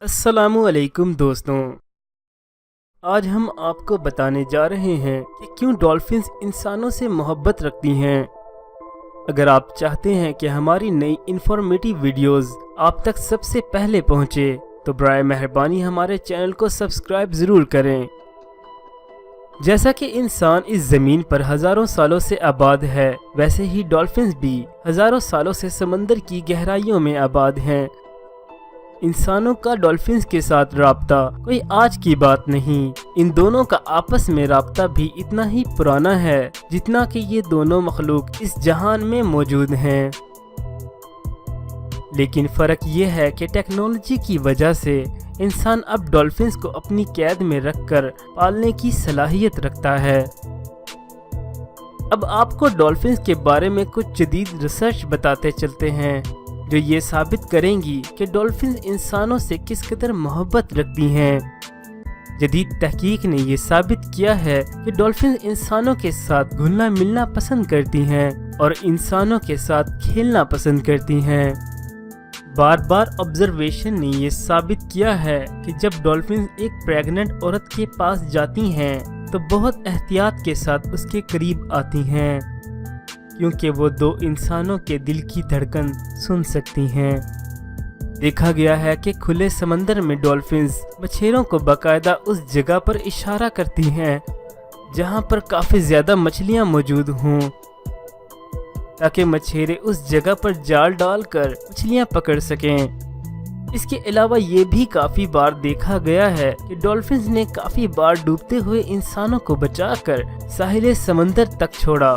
السلام علیکم دوستوں، آج ہم آپ کو بتانے جا رہے ہیں کہ کیوں ڈالفنز انسانوں سے محبت رکھتی ہیں۔ اگر آپ چاہتے ہیں کہ ہماری نئی انفارمیٹیو ویڈیوز آپ تک سب سے پہلے پہنچے تو برائے مہربانی ہمارے چینل کو سبسکرائب ضرور کریں۔ جیسا کہ انسان اس زمین پر ہزاروں سالوں سے آباد ہے، ویسے ہی ڈالفنز بھی ہزاروں سالوں سے سمندر کی گہرائیوں میں آباد ہیں۔ انسانوں کا ڈالفنز کے ساتھ رابطہ کوئی آج کی بات نہیں، ان دونوں کا آپس میں رابطہ بھی اتنا ہی پرانا ہے جتنا کہ یہ دونوں مخلوق اس جہان میں موجود ہیں۔ لیکن فرق یہ ہے کہ ٹیکنالوجی کی وجہ سے انسان اب ڈالفنز کو اپنی قید میں رکھ کر پالنے کی صلاحیت رکھتا ہے۔ اب آپ کو ڈالفنز کے بارے میں کچھ جدید ریسرچ بتاتے چلتے ہیں جو یہ ثابت کریں گی کہ ڈالفنز انسانوں سے کس قدر محبت رکھتی ہیں۔ جدید تحقیق نے یہ ثابت کیا ہے کہ ڈالفنز انسانوں کے ساتھ گھلنا ملنا پسند کرتی ہیں اور انسانوں کے ساتھ کھیلنا پسند کرتی ہیں۔ بار بار آبزرویشن نے یہ ثابت کیا ہے کہ جب ڈالفنز ایک پریگننٹ عورت کے پاس جاتی ہیں تو بہت احتیاط کے ساتھ اس کے قریب آتی ہیں، کیونکہ وہ دو انسانوں کے دل کی دھڑکن سن سکتی ہیں۔ دیکھا گیا ہے کہ کھلے سمندر میں ڈالفنز مچھیروں کو باقاعدہ اس جگہ پر اشارہ کرتی ہیں جہاں پر کافی زیادہ مچھلیاں موجود ہوں، تاکہ مچھیرے اس جگہ پر جال ڈال کر مچھلیاں پکڑ سکیں۔ اس کے علاوہ یہ بھی کافی بار دیکھا گیا ہے کہ ڈالفنز نے کافی بار ڈوبتے ہوئے انسانوں کو بچا کر ساحل سمندر تک چھوڑا۔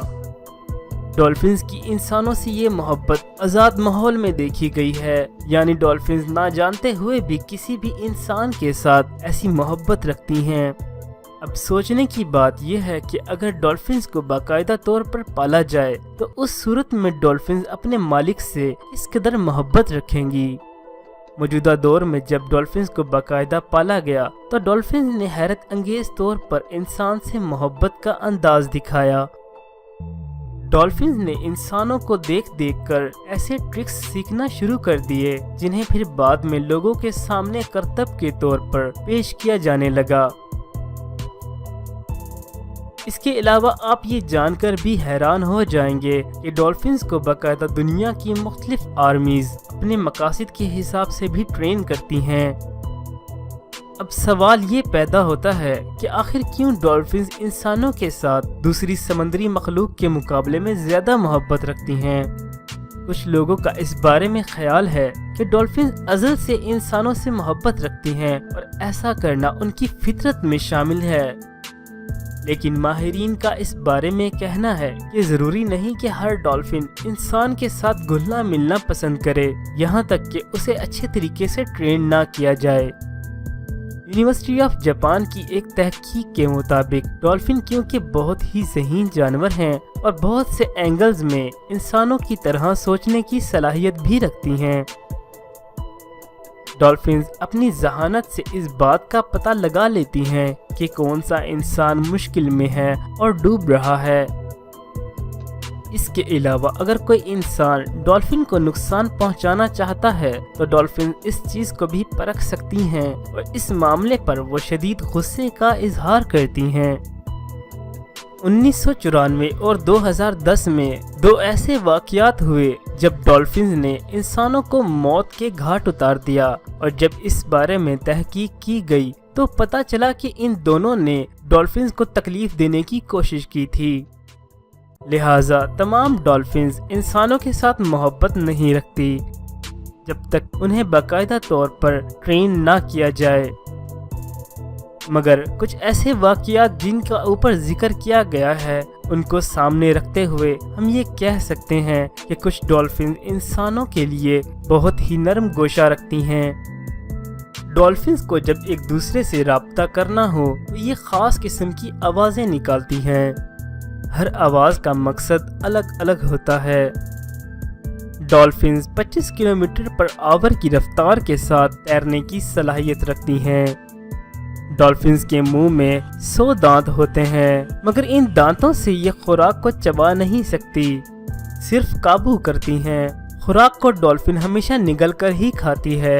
ڈالفنز کی انسانوں سے یہ محبت آزاد ماحول میں دیکھی گئی ہے، یعنی ڈالفنز نہ جانتے ہوئے بھی کسی بھی انسان کے ساتھ ایسی محبت رکھتی ہیں۔ اب سوچنے کی بات یہ ہے کہ اگر ڈالفنز کو باقاعدہ طور پر پالا جائے تو اس صورت میں ڈالفنز اپنے مالک سے کس قدر محبت رکھیں گی۔ موجودہ دور میں جب ڈالفنز کو باقاعدہ پالا گیا تو ڈالفنز نے حیرت انگیز طور پر انسان سے محبت کا انداز دکھایا۔ ڈالفنز نے انسانوں کو دیکھ کر ایسے ٹرکس سیکھنا شروع کر دیے جنہیں پھر بعد میں لوگوں کے سامنے کرتب کے طور پر پیش کیا جانے لگا۔ اس کے علاوہ آپ یہ جان کر بھی حیران ہو جائیں گے کہ ڈالفنز کو باقاعدہ دنیا کی مختلف آرمیز اپنے مقاصد کے حساب سے بھی ٹرین کرتی ہیں۔ اب سوال یہ پیدا ہوتا ہے کہ آخر کیوں ڈالفنز انسانوں کے ساتھ دوسری سمندری مخلوق کے مقابلے میں زیادہ محبت رکھتی ہیں۔ کچھ لوگوں کا اس بارے میں خیال ہے کہ ڈالفنز ازل سے انسانوں سے محبت رکھتی ہیں اور ایسا کرنا ان کی فطرت میں شامل ہے، لیکن ماہرین کا اس بارے میں کہنا ہے کہ ضروری نہیں کہ ہر ڈالفن انسان کے ساتھ گھلنا ملنا پسند کرے، یہاں تک کہ اسے اچھے طریقے سے ٹرین نہ کیا جائے۔ یونیورسٹی آف جاپان کی ایک تحقیق کے مطابق ڈالفن کیونکہ بہت ہی ذہین جانور ہیں اور بہت سے اینگلز میں انسانوں کی طرح سوچنے کی صلاحیت بھی رکھتی ہیں، ڈالفنز اپنی ذہانت سے اس بات کا پتہ لگا لیتی ہیں کہ کون سا انسان مشکل میں ہے اور ڈوب رہا ہے۔ اس کے علاوہ اگر کوئی انسان ڈالفن کو نقصان پہنچانا چاہتا ہے تو ڈالفن اس چیز کو بھی پرکھ سکتی ہیں اور اس معاملے پر وہ شدید غصے کا اظہار کرتی ہیں۔ 1994 اور 2010 میں دو ایسے واقعات ہوئے جب ڈالفنز نے انسانوں کو موت کے گھاٹ اتار دیا، اور جب اس بارے میں تحقیق کی گئی تو پتہ چلا کہ ان دونوں نے ڈالفنز کو تکلیف دینے کی کوشش کی تھی۔ لہٰذا تمام ڈالفنز انسانوں کے ساتھ محبت نہیں رکھتی جب تک انہیں باقاعدہ طور پر ٹرین نہ کیا جائے، مگر کچھ ایسے واقعات جن کا اوپر ذکر کیا گیا ہے ان کو سامنے رکھتے ہوئے ہم یہ کہہ سکتے ہیں کہ کچھ ڈالفنز انسانوں کے لیے بہت ہی نرم گوشہ رکھتی ہیں۔ ڈالفنز کو جب ایک دوسرے سے رابطہ کرنا ہو تو یہ خاص قسم کی آوازیں نکالتی ہیں، ہر آواز کا مقصد الگ الگ ہوتا ہے۔ ڈالفنز 25 کلومیٹر پر آور کی رفتار کے ساتھ تیرنے کی صلاحیت رکھتی ہیں۔ ڈالفنز کے منہ میں 100 دانت ہوتے ہیں، مگر ان دانتوں سے یہ خوراک کو چبا نہیں سکتی، صرف قابو کرتی ہیں۔ خوراک کو ڈالفن ہمیشہ نگل کر ہی کھاتی ہے۔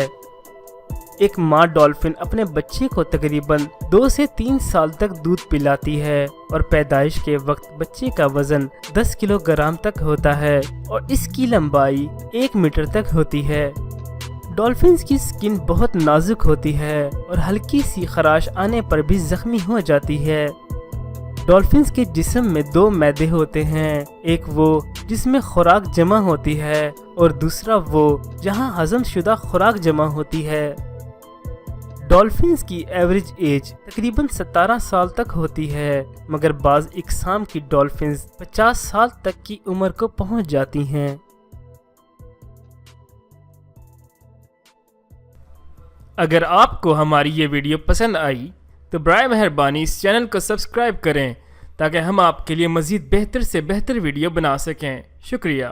ایک ماں ڈولفن اپنے بچے کو تقریباً 2 سے 3 سال تک دودھ پلاتی ہے اور پیدائش کے وقت بچے کا وزن 10 کلو گرام تک ہوتا ہے اور اس کی لمبائی 1 میٹر تک ہوتی ہے۔ ڈولفنز کی سکن بہت نازک ہوتی ہے اور ہلکی سی خراش آنے پر بھی زخمی ہو جاتی ہے۔ ڈولفنز کے جسم میں 2 معدے ہوتے ہیں، ایک وہ جس میں خوراک جمع ہوتی ہے اور دوسرا وہ جہاں ہضم شدہ خوراک جمع ہوتی ہے۔ ڈولفنز کی ایوریج ایج تقریباً 17 سال تک ہوتی ہے، مگر بعض اقسام کی ڈولفنز 50 سال تک کی عمر کو پہنچ جاتی ہیں۔ اگر آپ کو ہماری یہ ویڈیو پسند آئی تو برائے مہربانی اس چینل کو سبسکرائب کریں تاکہ ہم آپ کے لیے مزید بہتر سے بہتر ویڈیو بنا سکیں۔ شکریہ۔